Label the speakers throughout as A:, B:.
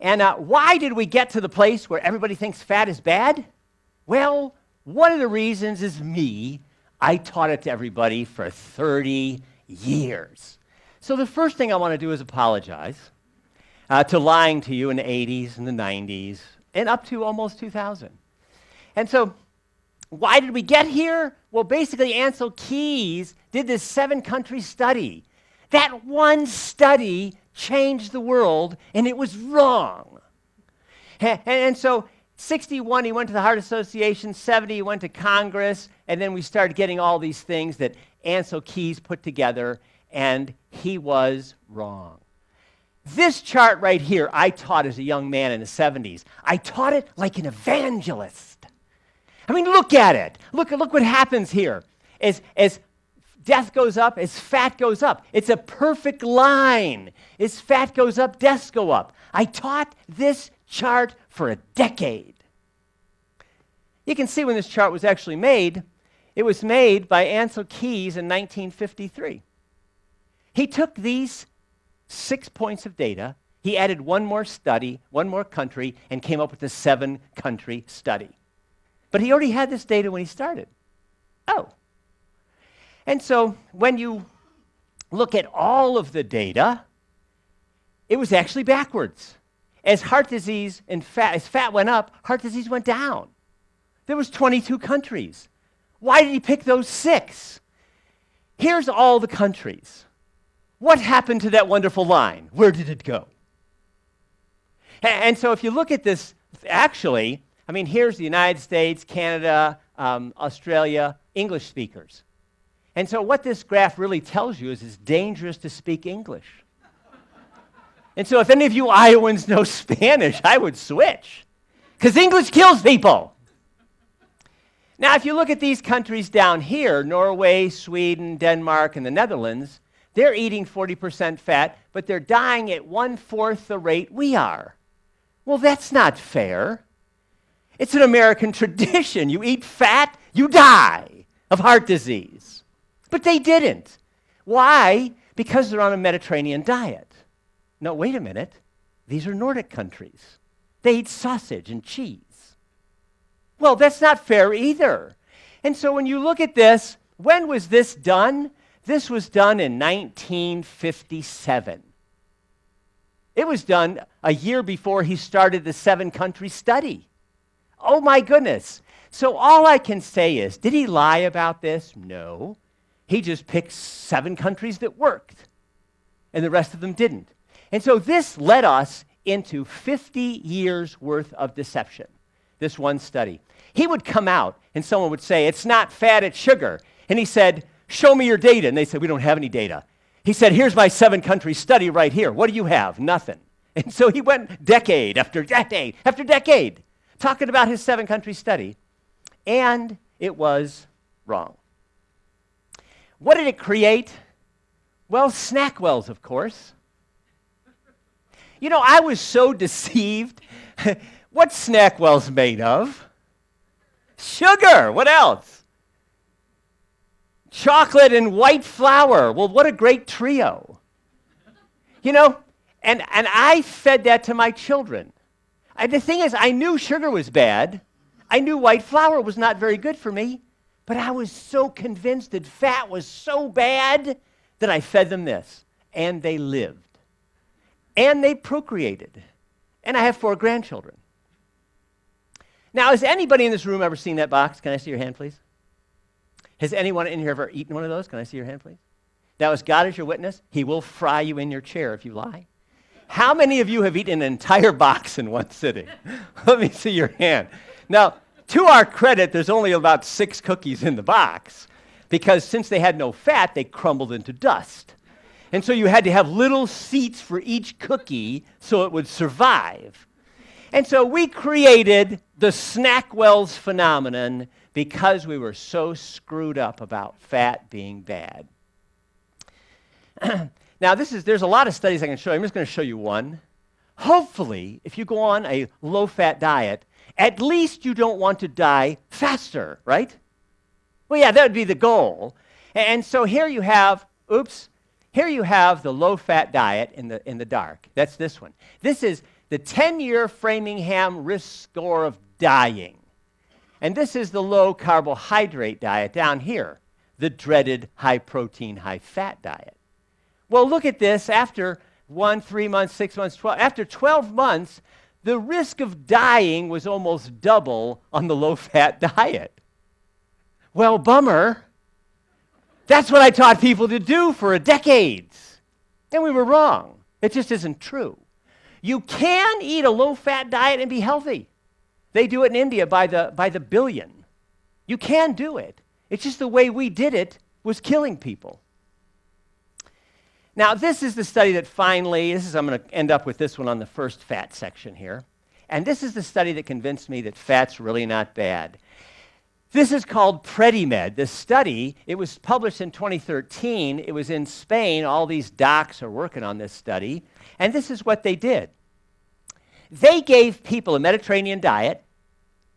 A: And why did we get to the place where everybody thinks fat is bad? Well, one of the reasons is me. I taught it to everybody for 30 years. So the first thing I want to do is apologize to lying to you in the 80s and the 90s and up to almost 2000. And so why did we get here? Well, basically, Ancel Keys did this 7-country study. That one study changed the world, and it was wrong. And so 61, he went to the Heart Association. 70, he went to Congress. And then we started getting all these things that Ancel Keys put together, and he was wrong. This chart right here, I taught as a young man in the 70s. I taught it like an evangelist. I mean, look at it. Look what happens here. As death goes up, as fat goes up. It's a perfect line. As fat goes up, deaths go up. I taught this chart for a decade. You can see when this chart was actually made. It was made by Ancel Keys in 1953. He took these 6 points of data, he added one more study, one more country, and came up with a 7-country study. But he already had this data when he started. Oh. And so when you look at all of the data, it was actually backwards. As heart disease and as fat went up, heart disease went down. There was 22 countries. Why did he pick those 6? Here's all the countries. What happened to that wonderful line? Where did it go? And so if you look at this, actually, I mean, here's the United States, Canada, Australia, English speakers. And so what this graph really tells you is it's dangerous to speak English. And so if any of you Iowans know Spanish, I would switch, because English kills people. Now, if you look at these countries down here, Norway, Sweden, Denmark, and the Netherlands, they're eating 40% fat, but they're dying at 1/4 the rate we are. Well, that's not fair. It's an American tradition. You eat fat, you die of heart disease. But they didn't. Why? Because they're on a Mediterranean diet. No, wait a minute. These are Nordic countries. They eat sausage and cheese. Well, that's not fair either. And so when you look at this, when was this done? This was done in 1957. It was done a year before he started the 7-country study. Oh my goodness. So all I can say is, did he lie about this? No. He just picked 7 countries that worked, and the rest of them didn't. And so this led us into 50 years worth of deception, this one study. He would come out, and someone would say, it's not fat, it's sugar. And he said, show me your data. And they said, we don't have any data. He said, here's my 7-country study right here. What do you have? Nothing. And so he went decade after decade after decade talking about his 7-country study, and it was wrong. What did it create? Well, snack wells, of course. You know, I was so deceived. What's snack wells made of? Sugar. What else? Chocolate and white flour. Well, what a great trio. You know, and I fed that to my children. The thing is, I knew sugar was bad. I knew white flour was not very good for me. But I was so convinced that fat was so bad that I fed them this. And they lived. And they procreated. And I have 4 grandchildren. Now, has anybody in this room ever seen that box? Can I see your hand, please? Has anyone in here ever eaten one of those? Can I see your hand, please? Now, as God is your witness, he will fry you in your chair if you lie. How many of you have eaten an entire box in one sitting? Let me see your hand. Now, to our credit, there's only about 6 cookies in the box, because since they had no fat, they crumbled into dust. And so you had to have little seats for each cookie so it would survive. And so we created the snack wells phenomenon because we were so screwed up about fat being bad. Now, there's a lot of studies I can show you. I'm just going to show you one. Hopefully, if you go on a low-fat diet, at least you don't want to die faster, right? Well, yeah, that would be the goal. And so here you have, Here you have the low-fat diet in the dark. That's this one. This is the 10-year Framingham risk score of dying. And this is the low-carbohydrate diet down here, the dreaded high-protein, high-fat diet. Well, look at this. After 1, 3 months, 6 months, 12, after 12 months, the risk of dying was almost double on the low-fat diet. Well, bummer. That's what I taught people to do for decades. And we were wrong. It just isn't true. You can eat a low-fat diet and be healthy. They do it in India by the billion. You can do it. It's just the way we did it was killing people. Now, this is the study that I'm going to end up with this one on the first fat section here. And this is the study that convinced me that fat's really not bad. This is called PREDIMED. This study, it was published in 2013. It was in Spain. All these docs are working on this study. And this is what they did. They gave people a Mediterranean diet,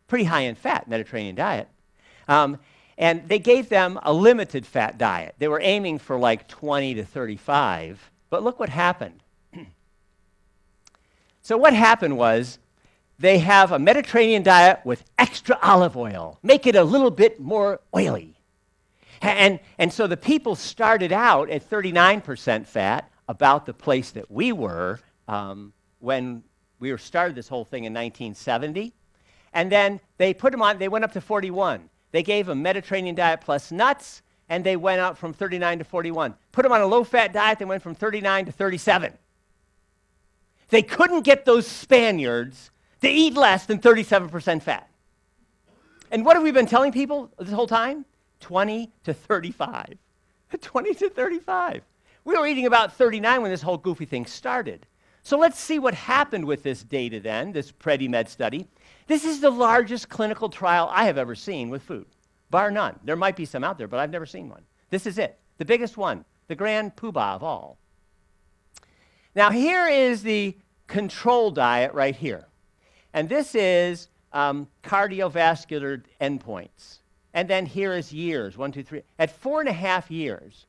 A: pretty high in fat Mediterranean diet, and they gave them a limited fat diet. They were aiming for like 20 to 35, but look what happened. So what happened was they have a Mediterranean diet with extra olive oil, make it a little bit more oily. And so the people started out at 39% fat, about the place that we were when we started this whole thing in 1970. And then they put them on, they went up to 41. They gave them Mediterranean diet plus nuts, and they went up from 39 to 41. Put them on a low-fat diet, they went from 39 to 37. They couldn't get those Spaniards to eat less than 37% fat. And what have we been telling people this whole time? 20 to 35. 20 to 35. We were eating about 39 when this whole goofy thing started. So let's see what happened with this data then, this PREDIMED study. This is the largest clinical trial I have ever seen with food, bar none. There might be some out there, but I've never seen one. This is it, the biggest one, the grand poobah of all. Now here is the control diet right here. And this is cardiovascular endpoints. And then here is years, 1, 2, 3. At 4.5 years,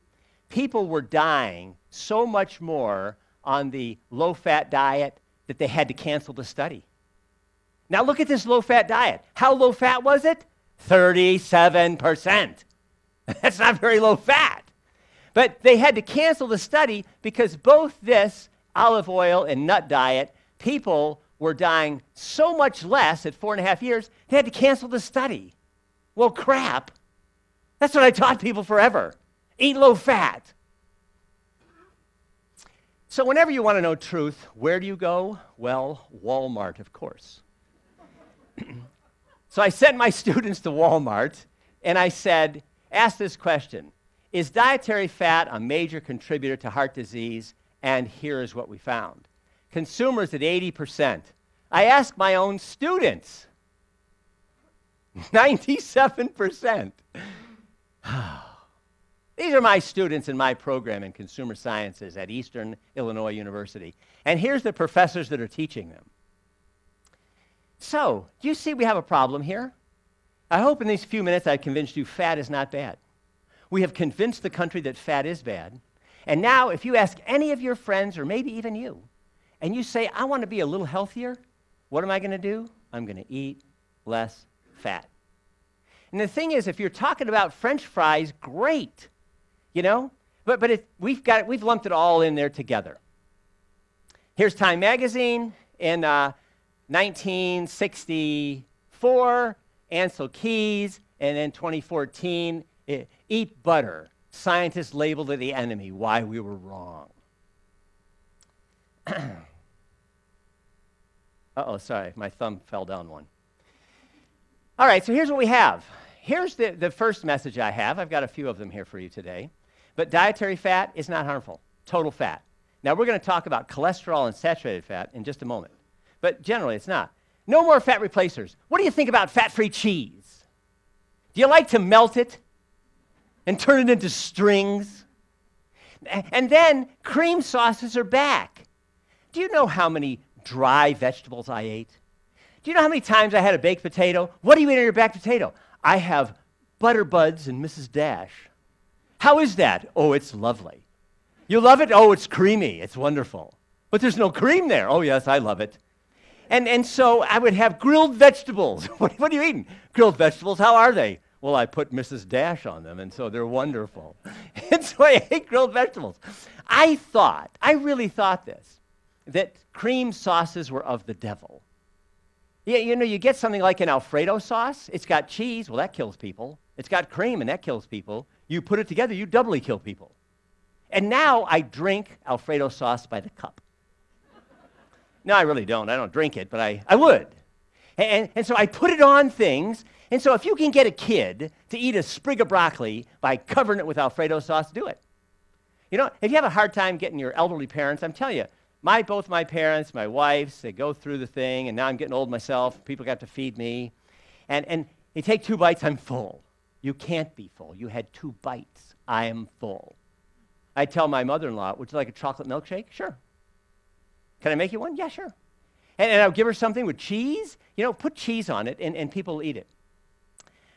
A: people were dying so much more on the low-fat diet that they had to cancel the study. Now look at this low-fat diet. How low-fat was it? 37%. That's not very low-fat. But they had to cancel the study because both this olive oil and nut diet, people were dying so much less at 4.5 years, they had to cancel the study. Well, crap. That's what I taught people forever. Eat low fat. So whenever you want to know truth, where do you go? Well, Walmart, of course. So I sent my students to Walmart, and I said, ask this question. Is dietary fat a major contributor to heart disease? And here is what we found. Consumers at 80%. I asked my own students. 97%. These are my students in my program in consumer sciences at Eastern Illinois University. And here's the professors that are teaching them. So, do you see we have a problem here? I hope in these few minutes I've convinced you fat is not bad. We have convinced the country that fat is bad. And now if you ask any of your friends, or maybe even you, and you say, I want to be a little healthier, what am I going to do? I'm going to eat less fat. And the thing is, if you're talking about French fries, great, you know? But we've lumped it all in there together. Here's Time Magazine in 1964, Ancel Keys, and then 2014, Eat Butter. Scientists labeled it the enemy. Why we were wrong. Uh-oh, sorry, my thumb fell down one. All right, so here's what we have. Here's the first message I have. I've got a few of them here for you today. But dietary fat is not harmful, total fat. Now, we're going to talk about cholesterol and saturated fat in just a moment. But generally, it's not. No more fat replacers. What do you think about fat-free cheese? Do you like to melt it and turn it into strings? And then cream sauces are back. Do you know how many dry vegetables I ate? Do you know how many times I had a baked potato? What do you eat on your baked potato? I have Butter Buds and Mrs. Dash. How is that? Oh, it's lovely. You love it? Oh, it's creamy. It's wonderful. But there's no cream there. Oh, yes, I love it. And so I would have grilled vegetables. What are you eating? Grilled vegetables, how are they? Well, I put Mrs. Dash on them, and so they're wonderful. And so I ate grilled vegetables. I really thought this, that cream sauces were of the devil. Yeah, you get something like an Alfredo sauce. It's got cheese. Well, that kills people. It's got cream, and that kills people. You put it together, you doubly kill people. And now I drink Alfredo sauce by the cup. No, I really don't. I don't drink it, but I would. And so I put it on things. And so if you can get a kid to eat a sprig of broccoli by covering it with Alfredo sauce, do it. If you have a hard time getting your elderly parents, I'm telling you, both my parents, my wife's, they go through the thing, and now I'm getting old myself. People got to feed me. And they take 2 bites, I'm full. You can't be full. You had 2 bites. I am full. I tell my mother-in-law, would you like a chocolate milkshake? Sure. Can I make you one? Yeah, sure. And I'll give her something with cheese. Put cheese on it, and people will eat it.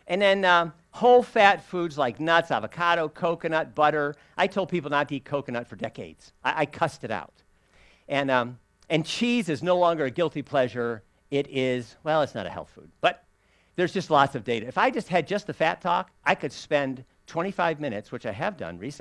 A: And then whole fat foods like nuts, avocado, coconut, butter. I told people not to eat coconut for decades. I cussed it out. And cheese is no longer a guilty pleasure. It is, well, it's not a health food. But there's just lots of data. If I just had just the fat talk, I could spend 25 minutes, which I have done recently,